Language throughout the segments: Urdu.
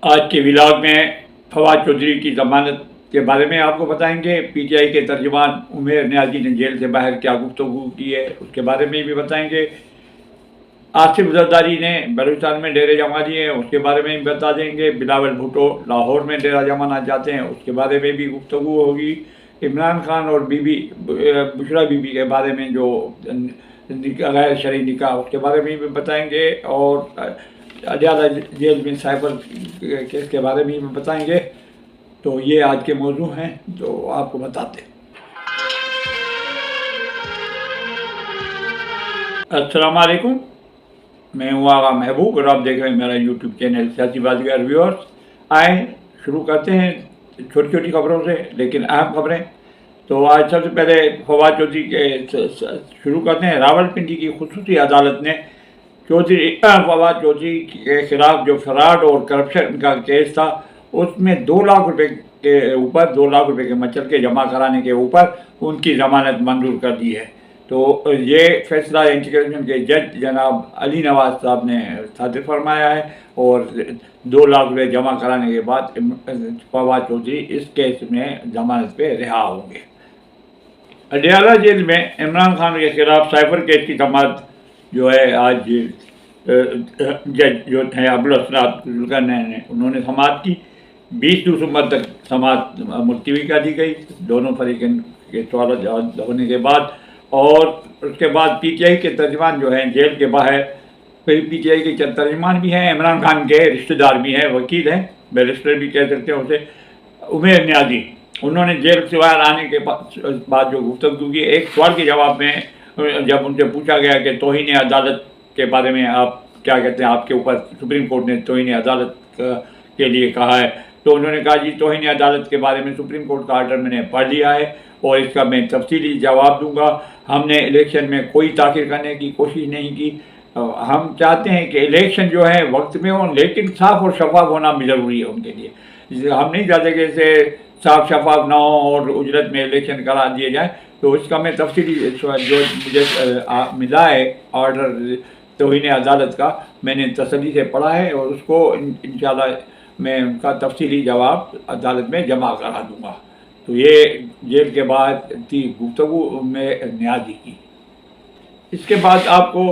آج کے ولاگ میں فواد چودھری کی ضمانت کے بارے میں آپ کو بتائیں گے۔ پی ٹی آئی کے ترجمان عمیر نیازی نے جیل سے باہر کیا گفتگو کی ہے اس کے بارے میں بھی بتائیں گے۔ آصف زرداری نے بلوچستان میں ڈیرے جما دیے ہیں اس کے بارے میں بھی بتا دیں گے۔ بلاول بھٹو لاہور میں ڈیرہ جمانا چاہتے ہیں اس کے بارے میں بھی گفتگو ہوگی۔ عمران خان اور بشرا بی بی کے بارے میں جو غیر شرعی نکاح اس کے بارے میں بھی بتائیں گے، اور اڈیالہ جیل میں سائبر کیس کے بارے میں بھی بتائیں گے۔ تو یہ آج کے موضوع ہیں جو آپ کو بتاتے ہیں۔ السلام علیکم، میں ہوں آغا محبوب اور آپ دیکھ رہے ہیں میرا یوٹیوب چینل سیاسی بازیگر ویورز۔ آئیں شروع کرتے ہیں چھوٹی چھوٹی خبروں سے لیکن اہم خبریں۔ تو آج سب سے پہلے فواد چودھری کے شروع کرتے ہیں۔ راولپنڈی کی خصوصی عدالت نے فواد چودھری کے خلاف جو فراڈ اور کرپشن کا کیس تھا اس میں 2 لاکھ روپے کے اوپر 2 لاکھ روپے کے مچل کے جمع کرانے کے اوپر ان کی ضمانت منظور کر دی ہے۔ تو یہ فیصلہ انٹیگریشن کے جج جناب علی نواز صاحب نے صادر فرمایا ہے، اور 2 لاکھ روپے جمع کرانے کے بعد فواد چودھری اس کیس میں ضمانت پہ رہا ہوں گے۔ اڈیالہ جیل میں عمران خان کے خلاف سائبر کیس کی سماعت جو ہے آج جج جو ہیں ابوالاسناد ذوالقرنین انہوں نے سماعت کی۔ 20 دسمبر تک سماعت ملتوی کر دی گئی دونوں فریقین کے سوالات جواب ہونے کے بعد، اور اس کے بعد پی ٹی آئی کے ترجمان جو ہیں جیل کے باہر، پی ٹی آئی کے چند ترجمان بھی ہیں، عمران خان کے رشتہ دار بھی ہیں، وکیل ہیں، بیرسٹر بھی کہہ سکتے ہیں اسے، عمیر نیازی، انہوں نے جیل سے باہر آنے کے بعد جو گفتگو کی، ایک سوال کے جواب میں جب ان سے پوچھا گیا کہ توہین عدالت کے بارے میں آپ کیا کہتے ہیں، آپ کے اوپر سپریم کورٹ نے توہین عدالت کے لیے کہا ہے، تو انہوں نے کہا جی توہین عدالت کے بارے میں سپریم کورٹ کا آرڈر میں نے پڑھ لیا ہے اور اس کا میں تفصیلی جواب دوں گا۔ ہم نے الیکشن میں کوئی تاخیر کرنے کی کوشش نہیں کی۔ ہم چاہتے ہیں کہ الیکشن جو ہے وقت میں ہوں لیکن صاف اور شفاف ہونا بھی ضروری ہے ان کے لیے۔ ہم نہیں چاہتے کہ اسے صاف شفاف نہ ہو اور اجرت میں الیکشن کرا دیے جائیں، تو اس کا میں تفصیلی جو مجھے ملا ہے آرڈر توہین عدالت کا، میں نے تسلی سے پڑھا ہے اور اس کو انشاءاللہ میں ان کا تفصیلی جواب عدالت میں جمع کرا دوں گا۔ تو یہ جیل کے بعد تھی گفتگو میں نیازی کی۔ اس کے بعد آپ کو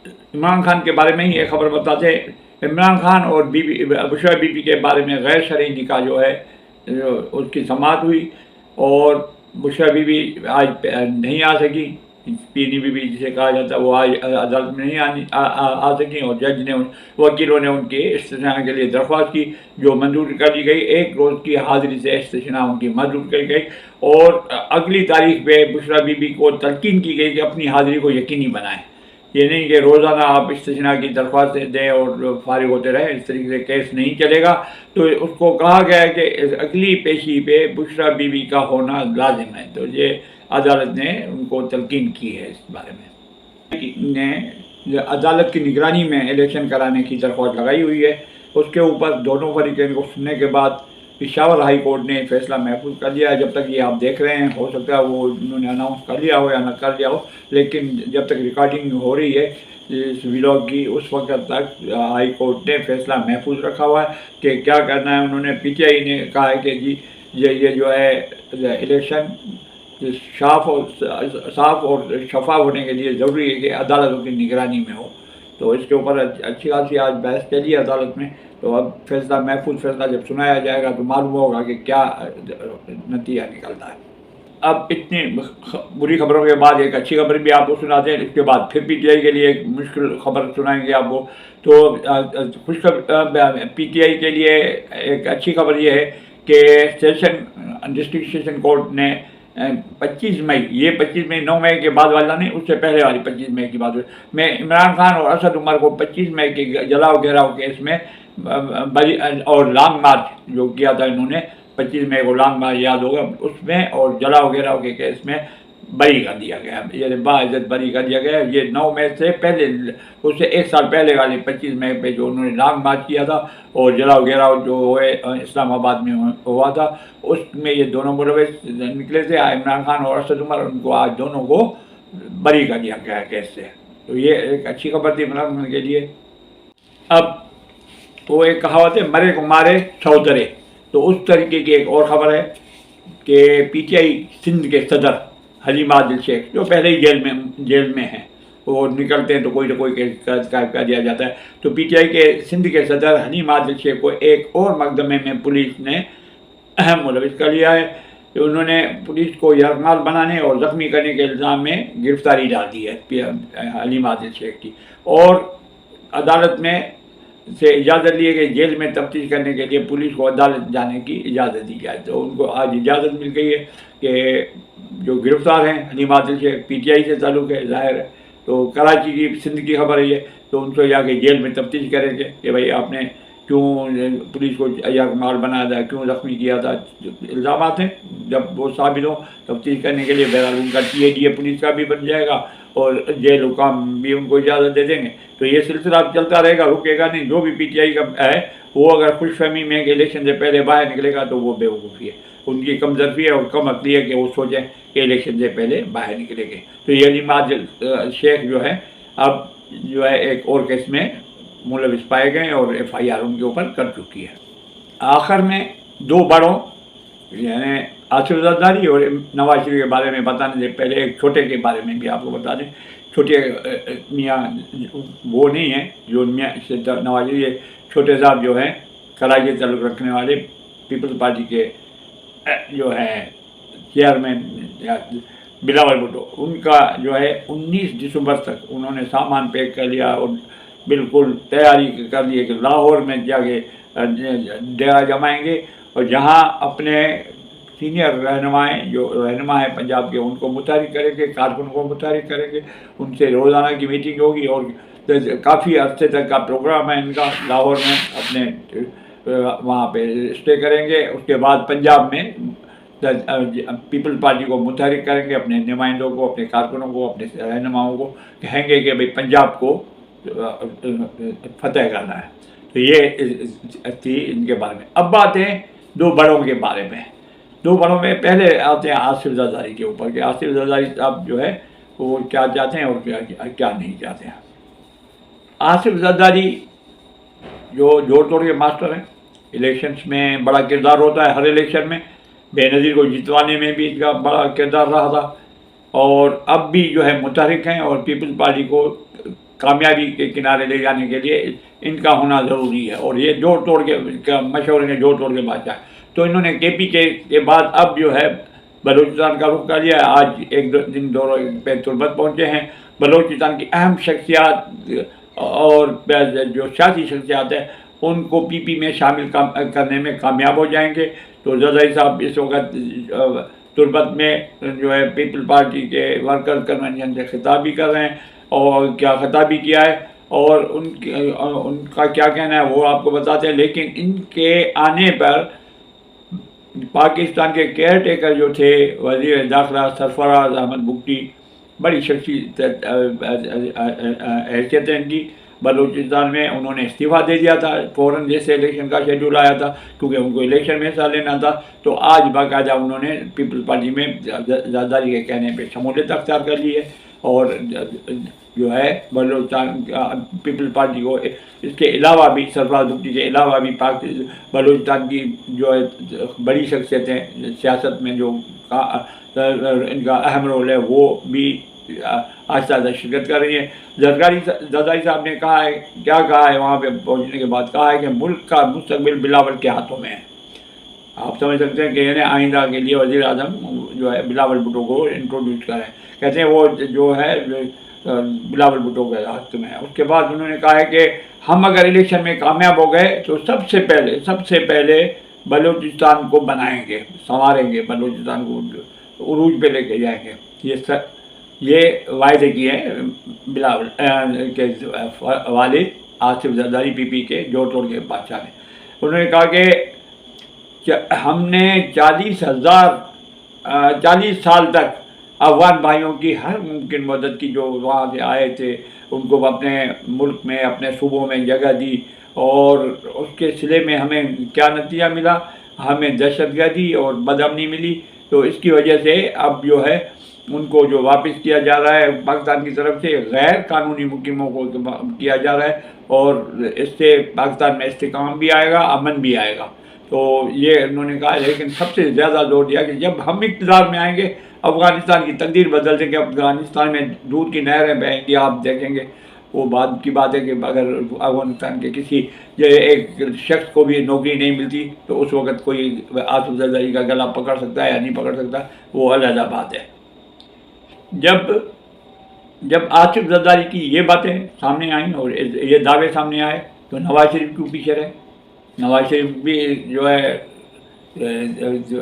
عمران خان کے بارے میں ہی ایک خبر بتاتے ہیں۔ عمران خان اور بشرا بی بی کے بارے میں غیر شرعی نکاح جو ہے اس کی سماعت ہوئی، اور بشرا بی بی آج نہیں آ سکی، پینی بی بی جسے کہا جاتا ہے، وہ آج عدالت میں نہیں آ سکی، اور جج نے وکیلوں نے ان کے استثناء کے لیے درخواست کی جو منظور کر دی گئی۔ 1 روز کی حاضری سے استثناء ان کی منظور کر گئی، اور اگلی تاریخ پہ بشرا بی بی کو تلقین کی گئی کہ اپنی حاضری کو یقینی بنائیں، یہ نہیں کہ روزانہ آپ استثناء کی درخواست دیں اور فارغ ہوتے رہیں، اس طریقے سے کیس نہیں چلے گا۔ تو اس کو کہا گیا ہے کہ اگلی پیشی پہ بشرا بی بی کا ہونا لازم ہے، تو یہ عدالت نے ان کو تلقین کی ہے۔ اس بارے میں نے عدالت کی نگرانی میں الیکشن کرانے کی درخواست لگائی ہوئی ہے۔ اس کے اوپر دونوں فریقین کو سننے کے بعد پشاور ہائی کورٹ نے فیصلہ محفوظ کر لیا ہے۔ جب تک یہ آپ دیکھ رہے ہیں ہو سکتا ہے وہ انہوں نے اناؤنس کر لیا ہو یا نہ کر لیا ہو، لیکن جب تک ریکارڈنگ ہو رہی ہے اس ولاگ کی اس وقت تک ہائی کورٹ نے فیصلہ محفوظ رکھا ہوا ہے کہ کیا کرنا ہے۔ انہوں نے پی ٹی آئی نے کہا ہے کہ جی یہ جو ہے الیکشن صاف اور شفاف ہونے کے لیے ضروری ہے کہ عدالتوں کی نگرانی میں ہو۔ تو اس کے اوپر اچھی خاصی آج بحث چلی ہے عدالت میں، تو اب فیصلہ محفوظ فیصلہ جب سنایا جائے گا تو معلوم ہوگا کہ کیا نتیجہ نکلتا ہے۔ اب اتنی بری خبروں کے بعد ایک اچھی خبر بھی آپ کو سناتے ہیں، اس کے بعد پھر پی ٹی آئی کے لیے ایک مشکل خبر سنائیں گے آپ کو۔ تو پی ٹی آئی کے لیے ایک اچھی خبر یہ ہے کہ ڈسٹرکٹ سیشن کورٹ نے 25 مئی، یہ 25 مئی 9 مئی کے بعد والا نہیں، اس سے پہلے والی 25 مئی کی بات میں عمران خان اور اسد عمر کو 25 مئی کے جلاؤ گھیراؤ کیس میں اور لانگ مارچ جو کیا تھا انہوں نے 25 مئی کو لانگ مارچ یاد ہوگا اس میں، اور جلاؤ گھیراؤ کے کیس میں بری کر دیا گیا، یعنی باعزت بری کر دیا گیا۔ یہ 9 مئی سے پہلے، اس سے 1 سال پہلے والے 25 مئی پہ جو انہوں نے لانگ مارچ کیا تھا اور جلاؤ گھیراؤ جو ہوئے اسلام آباد میں ہوا تھا، اس میں یہ دونوں ملوث نکلے تھے، عمران خان اور اسد عمر، ان کو آج دونوں کو بری کر دیا گیا کیس سے۔ تو یہ ایک اچھی خبر تھی عمران خان کے لیے۔ اب وہ ایک کہاوت ہے مرے کو مارے سو درے. تو اس طریقے کی ایک اور خبر ہے کہ پی ٹی آئی سندھ کے صدر حلیم عادل شیخ جو پہلے ہی جیل میں ہیں، وہ نکلتے ہیں تو کوئی نہ کوئی کیس کر دیا جاتا ہے. تو پی ٹی آئی کے سندھ کے صدر حلیم عادل شیخ کو ایک اور مقدمے میں پولیس نے اہم ملوث کر لیا ہے. انہوں نے پولیس کو یرغمال بنانے اور زخمی کرنے کے الزام میں گرفتاری ڈال دی ہے حلیم عادل شیخ کی، اور عدالت میں سے اجازت لیے کہ جیل میں تفتیش کرنے کے لیے پولیس کو عدالت جانے کی اجازت دی جائے. تو ان کو آج اجازت مل گئی ہے کہ جو گرفتار ہیں Haleem Adil Sheikh P T I سے تعلق ہے ظاہر ہے، تو کراچی کی سندھ کی خبر ہے یہ، تو ان کو جا کے جیل میں تفتیش کریں گے کہ بھائی آپ نے کیوں پولیس کو یرغمال بنایا تھا، کیوں زخمی کیا تھا. الزامات ہیں، جب وہ ثابت ہوں تفتیش کرنے کے لیے بہرحال ان کا T A D A police کا بھی بن جائے گا اور جیل حکام بھی ان کو اجازت دے دیں گے. تو یہ سلسلہ چلتا رہے گا، رکے گا نہیں. جو بھی پی ٹی آئی کا ہے وہ اگر خوش فہمی میں کہ الیکشن سے پہلے باہر نکلے گا تو وہ بیوقوفی ہے، ان کی کم ظرفی ہے اور کم عقلی ہے کہ وہ سوچیں کہ الیکشن سے پہلے باہر نکلے گے. تو یہ حلیم عادل شیخ جو ہے اب جو ہے ایک اور کیس میں ملوث پائے گئے اور ایف آئی آر ان کے اوپر کر چکی ہے. آخر میں دو بڑوں یعنی آصف زرداری اور نواز شریف کے بارے میں بتانے سے پہلے ایک چھوٹے کے بارے میں بھی آپ کو بتا دیں. چھوٹے میاں وہ نہیں ہیں جو میاں نواز شریف، چھوٹے صاحب جو ہیں کراچی سے تعلق رکھنے والے پیپلز پارٹی کے جو ہیں چیئرمین بلاول بھٹو، ان کا جو ہے 19 دسمبر تک انہوں نے سامان پیک کر لیا اور بالکل تیاری کر لی کہ لاہور میں جا کے ڈیرا جمائیں گے اور جہاں اپنے سینئر رہنما ہیں پنجاب کے ان کو متحرک کریں گے، کارکن کو متحرک کریں گے، ان سے روزانہ کی میٹنگ ہوگی اور کافی عرصے تک کا پروگرام ہے ان کا. لاہور میں اپنے وہاں پہ اسٹے کریں گے. اس کے بعد پنجاب میں پیپل پارٹی کو متحرک کریں گے، اپنے نمائندوں کو، اپنے کارکنوں کو، اپنے رہنماؤں کو کہیں گے کہ بھائی پنجاب کو فتح کرنا ہے. تو یہ تھی ان کے بارے میں. اب بات ہے دو بڑوں کے بارے میں. دو بڑوں میں پہلے آتے ہیں آصف زرداری کے اوپر کہ آصف زرداری صاحب جو ہے وہ کیا چاہتے ہیں اور کیا نہیں چاہتے ہیں. آصف زرداری جو جوڑ توڑ کے ماسٹر ہیں، الیکشنز میں بڑا کردار ہوتا ہے. ہر الیکشن میں بے نظیر کو جتوانے میں بھی ان کا بڑا کردار رہا تھا اور اب بھی جو ہے متحرک ہیں اور پیپلز پارٹی کو کامیابی کے کنارے لے جانے کے لیے ان کا ہونا ضروری ہے. اور یہ جوڑ توڑ کے مشہور ہیں جوڑ توڑ کے بادشاہ. تو انہوں نے کے پی کے بعد اب جو ہے بلوچستان کا رخ کر لیا ہے. آج ایک دن دورہ پہ تربت پہنچے ہیں. بلوچستان کی اہم شخصیات اور جو سیاسی شخصیات ہیں ان کو پی پی میں شامل کرنے میں کامیاب ہو جائیں گے. تو زرداری صاحب اس وقت تربت میں جو ہے پیپل پارٹی کے ورکر کنونشن سے خطاب بھی کر رہے ہیں اور کیا خطاب بھی کیا ہے اور ان کا کیا کہنا ہے وہ آپ کو بتاتے ہیں. لیکن ان کے آنے پر پاکستان کے کیئر ٹیکر جو تھے وزیر داخلہ سرفراز احمد بگٹی، بڑی حیثیت ہے ان کی بلوچستان میں، انہوں نے استعفیٰ دے دیا تھا فوراً جیسے الیکشن کا شیڈول آیا تھا کیونکہ ان کو الیکشن میں حصہ لینا تھا. تو آج باقاعدہ انہوں نے پیپلز پارٹی میں زرداری کے کہنے پہ شمولیت اختیار کر لی ہے اور جو ہے بلوچستان پیپلز پارٹی کو اس کے علاوہ بھی سرفراز بگٹی کے علاوہ بھی بلوچستان کی جو ہے بڑی شخصیتیں سیاست میں جو ان کا اہم رول ہے وہ بھی آہستہ آہستہ شرکت کر رہی ہے. زرداری صاحب نے کہا ہے، کیا کہا ہے وہاں پہ پہنچنے کے بعد، کہا ہے کہ ملک کا مستقبل بلاول کے ہاتھوں میں ہے. آپ سمجھ سکتے ہیں کہ یعنی آئندہ کے لیے وزیر اعظم جو ہے بلاول بھٹو کو انٹروڈیوس کریں. کہتے ہیں وہ جو ہے بلاول بھٹو کے ہاتھ میں ہے. اس کے بعد انہوں نے کہا ہے کہ ہم اگر الیکشن میں کامیاب ہو گئے تو سب سے پہلے بلوچستان کو بنائیں گے، سنواریں گے، بلوچستان کو عروج پہ لے کے جائیں گے. یہ وعدے کیے ہیں بلاول کے والد آصف زرداری پی پی کے جوڑ توڑ کے بادشاہ نے. انہوں نے کہا کہ ہم نے 40 سال تک افغان بھائیوں کی ہر ممکن مدد کی جو وہاں سے آئے تھے، ان کو اپنے ملک میں اپنے صوبوں میں جگہ دی اور اس کے صلے میں ہمیں کیا نتیجہ ملا، ہمیں دہشت گردی اور بد امنی ملی. تو اس کی وجہ سے اب جو ہے ان کو جو واپس کیا جا رہا ہے پاکستان کی طرف سے غیر قانونی مقیموں کو کیا جا رہا ہے، اور اس سے پاکستان میں استحکام بھی آئے گا، امن بھی آئے گا۔ تو یہ انہوں نے کہا، لیکن سب سے زیادہ زور دیا کہ جب ہم اقتدار میں آئیں گے افغانستان کی تقدیر بدل دیں گے، افغانستان میں دودھ کی نہریں بہیں گی، آپ دیکھیں گے۔ وہ بات کی بات ہے کہ اگر افغانستان کے کسی ایک شخص کو بھی نوکری نہیں ملتی تو اس وقت کوئی آصف زرداری کا گلا پکڑ سکتا ہے یا نہیں پکڑ سکتا، وہ علیحدہ بات ہے۔ جب آصف زرداری کی یہ باتیں سامنے آئیں اور یہ دعوے سامنے آئے تو نواز شریف کیوں پیچھے رہے؟ نواز شریف بھی جو ہے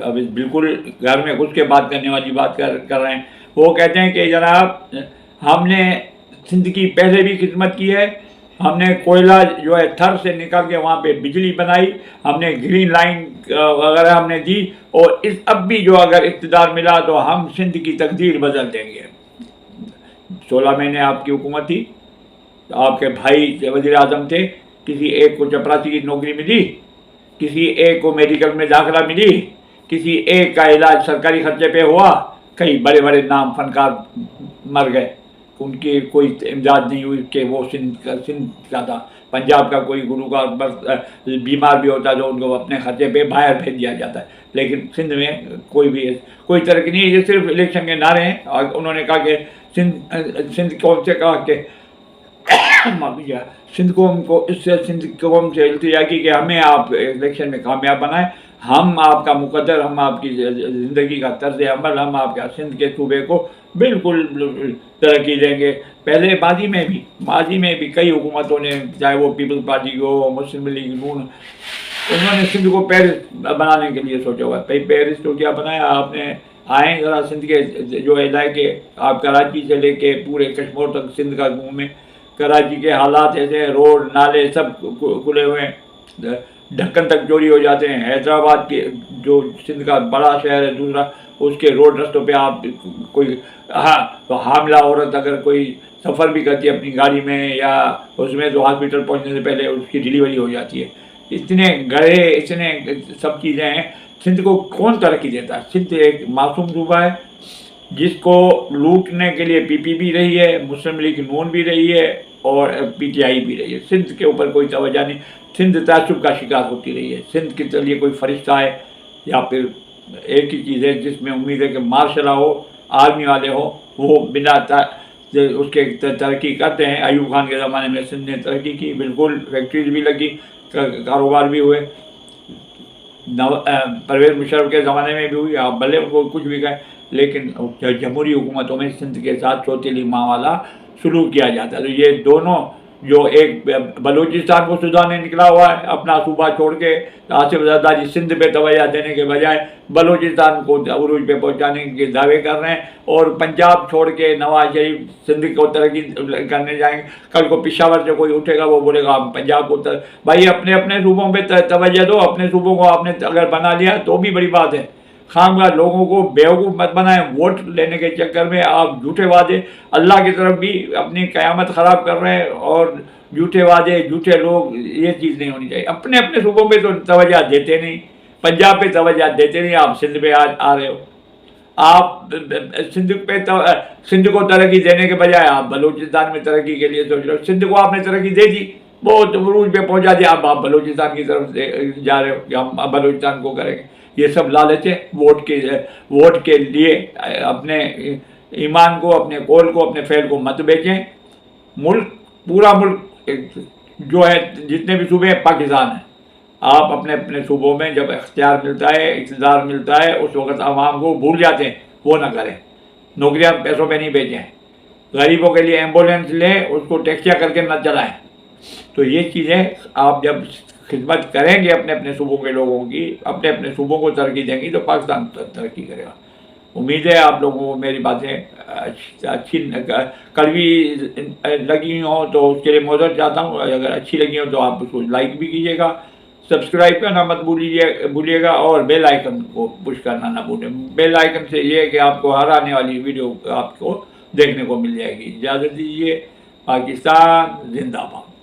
اب بالکل گھر میں گھس کے بات کرنے والی بات کر رہے ہیں۔ وہ کہتے ہیں کہ جناب ہم نے سندھ کی پہلے بھی خدمت کی ہے، ہم نے کوئلہ جو ہے تھر سے نکال کے وہاں پہ بجلی بنائی، ہم نے گرین لائن وغیرہ ہم نے دی، اور اب بھی جو اگر اقتدار ملا تو ہم سندھ کی تقدیر بدل دیں گے۔ 16 مہینے آپ کی حکومت تھی، آپ کے بھائی وزیر اعظم تھے، کسی ایک کو چپراسی کی نوکری ملی، کسی ایک کو میڈیکل میں داخلہ ملی، کسی ایک کا علاج سرکاری خرچے پہ ہوا، کئی بڑے بڑے نام فنکار مر گئے، ان کی کوئی امداد نہیں ہوئی کہ وہ سندھ کا تھا۔ پنجاب کا کوئی گلوکار بیمار بھی ہوتا تو ان کو اپنے خرچے پہ باہر بھیج دیا جاتا ہے، لیکن سندھ میں کوئی ترقی نہیں ہے۔ یہ صرف الیکشن کے نعرے ہیں، اور انہوں نے کہا کہ سندھ قوم سے کہا کہ سندھ قوم سے التجا کی کہ ہمیں آپ الیکشن میں کامیاب بنائیں، ہم آپ کا مقدر، ہم آپ کی زندگی کا طرز عمل، ہم آپ کا سندھ کے صوبے کو بالکل ترقی دیں گے۔ پہلے ماضی میں بھی کئی حکومتوں نے، چاہے وہ پیپلز پارٹی کی ہو، مسلم لیگ نون، انہوں نے سندھ کو پیرس بنانے کے لیے سوچا ہوا ہے۔ پیرس تو کیا بنایا آپ نے؟ آئیں ذرا سندھ کے جو علاقے، آپ کراچی سے لے کے پورے کشمیر تک سندھ کا گھومیں، کراچی کے حالات ایسے، روڈ نالے سب کھلے ہوئے ہیں، ڈھکن تک چوری ہو جاتے ہیں۔ حیدرآباد کے جو سندھ کا بڑا شہر ہے دوسرا، اس کے روڈ رستوں پہ آپ کوئی تو حاملہ عورت اگر کوئی سفر بھی کرتی ہے اپنی گاڑی میں یا اس میں، تو ہاسپٹل پہنچنے سے پہلے اس کی ڈیلیوری ہو جاتی ہے۔ اتنے گڑھے، اتنے سب چیزیں ہیں۔ سندھ کو کون ترقی دیتا ہے؟ سندھ ایک معصوم صوبہ ہے جس کو لوٹنے کے لیے پی پی بھی رہی ہے، مسلم لیگ نون بھی رہی ہے، اور پی ٹی آئی بھی رہی ہے۔ سندھ کے اوپر کوئی توجہ نہیں، سندھ تعصب کا شکار ہوتی رہی ہے۔ سندھ کے لیے کوئی فرشتہ ہے یا پھر ایک ہی چیز ہے جس میں امید ہے کہ مارشل ہو، آرمی والے ہو، وہ بنا اس کے ترقی کرتے ہیں۔ ایوب خان کے زمانے میں سندھ نے ترقی کی، بالکل فیکٹریز بھی لگی، کاروبار بھی ہوئے۔ پرویز مشرف کے زمانے میں بھی ہوئی، آپ بھلے ان کو کچھ بھی کہیں، لیکن جمہوری حکومتوں میں سندھ کے ساتھ سوتیلی ماں والا سلوک کیا جاتا ہے۔ تو یہ دونوں، جو ایک بلوچستان کو سدھارنے نکلا ہوا ہے اپنا صوبہ چھوڑ کے، آصف زرداری سندھ پہ توجہ دینے کے بجائے بلوچستان کو عروج پہ پہنچانے کے دعوے کر رہے ہیں، اور پنجاب چھوڑ کے نواز شریف سندھ کو ترقی کرنے جائیں گے۔ کل کو پشاور سے کوئی اٹھے گا، وہ بولے گا ہم پنجاب کو بھائی اپنے صوبوں پہ توجہ دو، اپنے صوبوں کو آپ نے اگر بنا لیا تو بھی بڑی بات ہے۔ خواہ لوگوں کو بیوقوف مت بنائیں، ووٹ لینے کے چکر میں آپ جھوٹے وعدے، اللہ کی طرف بھی اپنی قیامت خراب کر رہے ہیں، اور جھوٹے وعدے، جھوٹے لوگ، یہ چیز نہیں ہونی چاہیے۔ اپنے صوبوں پہ تو توجہ دیتے نہیں، پنجاب پہ توجہ دیتے نہیں، آپ سندھ پہ آ رہے ہو۔ آپ سندھ کو ترقی دینے کے بجائے آپ بلوچستان میں ترقی کے لیے سوچ رہے ہو۔ سندھ کو آپ نے ترقی دے دی، بہت عروج پہ پہنچا دیا، اب آپ بلوچستان کی طرف سے جا رہے ہو کہ ہم بلوچستان کو کریں گے۔ یہ سب لالچ ہے، ووٹ کے لیے اپنے ایمان کو، اپنے قول کو، اپنے فعل کو مت بیچیں۔ پورا ملک جو ہے، جتنے بھی صوبے ہیں پاکستان ہیں، آپ اپنے صوبوں میں جب اختیار ملتا ہے، اقتدار ملتا ہے، اس وقت عوام کو بھول جاتے ہیں، وہ نہ کریں۔ نوکریاں پیسوں پہ نہیں بیچیں، غریبوں کے لیے ایمبولینس لیں، اس کو ٹیکسیاں کر کے نہ چلائیں۔ تو یہ چیزیں آپ جب خدمت کریں گے اپنے صوبوں کے لوگوں کی، اپنے صوبوں کو ترقی دیں گی تو پاکستان ترقی کرے گا۔ امید ہے آپ لوگوں کو میری باتیں اچھی کڑوی لگی ہوں تو اس کے لیے معذرت چاہتا ہوں، اگر اچھی لگی ہوں تو آپ اس کو لائک بھی کیجیے گا، سبسکرائب کرنا مت بھولیے گا، اور بیل آئیکن کو پش کرنا نہ بھولیں۔ بیل آئیکن سے یہ ہے کہ آپ کو ہر آنے والی ویڈیو آپ کو دیکھنے کو مل جائے گی۔ اجازت دیجیے، پاکستان زندہ باد۔